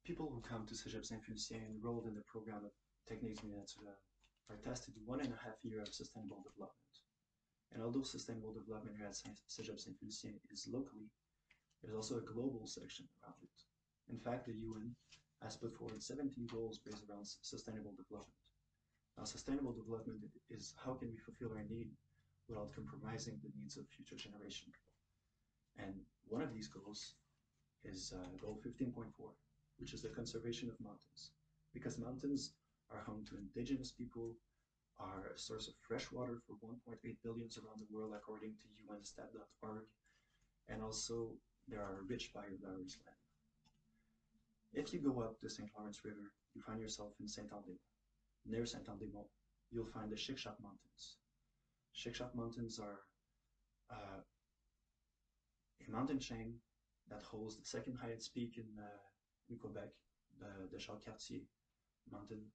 People who come to Cégep Saint-Félicien enrolled in the program of Techniques Miniatura are tested 1.5 years of sustainable development. And although sustainable development here at Cégep Saint-Félicien is locally, there's also a global section around it. In fact, the UN has put forward 17 goals based around sustainable development. Now, sustainable development is how can we fulfill our need without compromising the needs of future generations. And one of these goals is goal 15.4, which is the conservation of mountains. Because mountains are home to indigenous people, are a source of fresh water for 1.8 billion around the world according to UNStat.org, and also there are rich biodiverse land. If you go up the St. Lawrence River, you find yourself in Saint-André. Near Saint-André-Mont, you'll find the Chic-Choc Mountains. Chic-Choc Mountains are a mountain chain that holds the second highest peak in Quebec, the Jacques-Cartier mountain,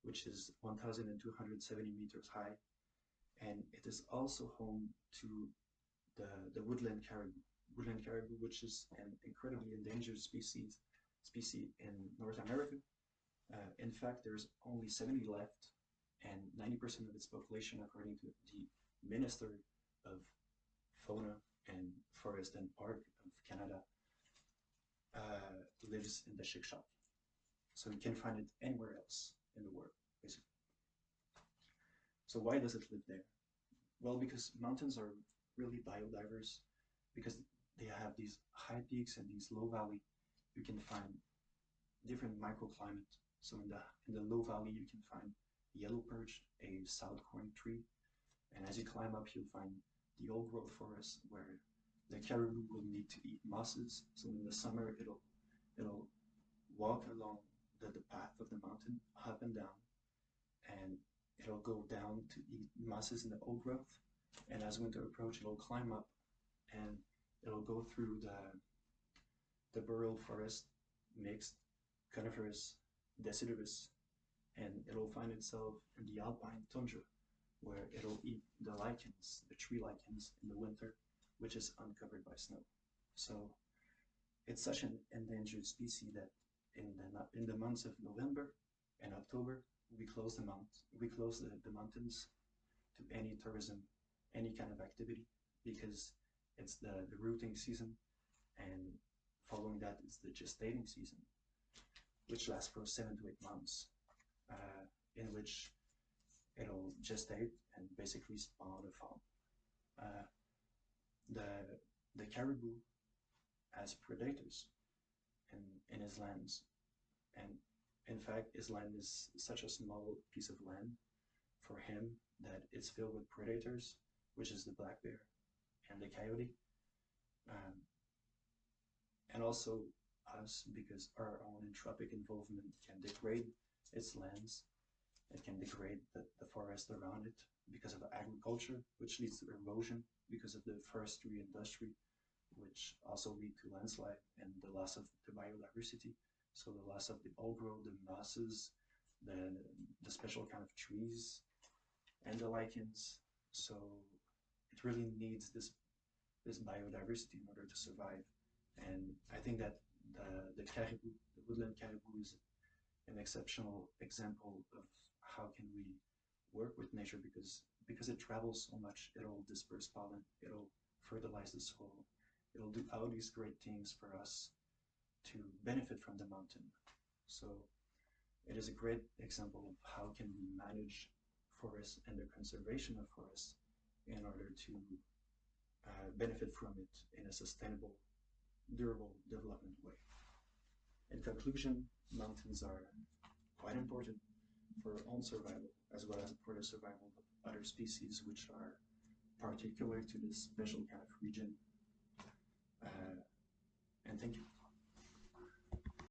which is 1,270 meters high, and it is also home to the woodland caribou. Woodland caribou, which is an incredibly endangered species in North America. In fact, there's only 70 left, and 90% of its population, according to the Minister of Fauna and Forest and Park of Canada, lives in the Chic-Choc. So you can find it anywhere else in the world, basically. So why does it live there? Well, because mountains are really biodiverse, because they have these high peaks and these low valley. You can find different microclimate. So in the low valley, you can find yellow perch, a south corn tree, and as you climb up, you'll find the old growth forest where the caribou will need to eat mosses. So in the summer, it'll walk along the path of the mountain, up and down, and it'll go down to eat mosses in the old growth. And as winter approaches, it'll climb up and it'll go through the boreal forest, mixed coniferous, deciduous, and it'll find itself in the alpine tundra, where it'll eat the lichens, the tree lichens in the winter, which is uncovered by snow. So it's such an endangered species that in the months of November and October, we close the mountains to any tourism, any kind of activity, because it's the rooting season, and following that is the gestating season, which lasts for 7 to 8 months, in which it'll gestate and basically spawn a fawn. The caribou as predators in his lands, and in fact his land is such a small piece of land for him that it's filled with predators, which is the black bear and the coyote, and also us, because our own anthropic involvement can degrade its lands. It can degrade the forest around it because of agriculture, which leads to erosion because of the forestry industry, which also lead to landslide and the loss of the biodiversity. So the loss of the old growth, the mosses, the special kind of trees, and the lichens. So it really needs this biodiversity in order to survive. And I think that the caribou, the woodland caribou, is an exceptional example of how can we work with nature, because it travels so much. It'll disperse pollen, it'll fertilize the soil, it'll do all these great things for us to benefit from the mountain. So it is a great example of how can we manage forests and the conservation of forests in order to benefit from it in a sustainable, durable development way. In conclusion, mountains are quite important for our own survival, as well as for the survival of other species which are particular to this special kind of region. And thank you.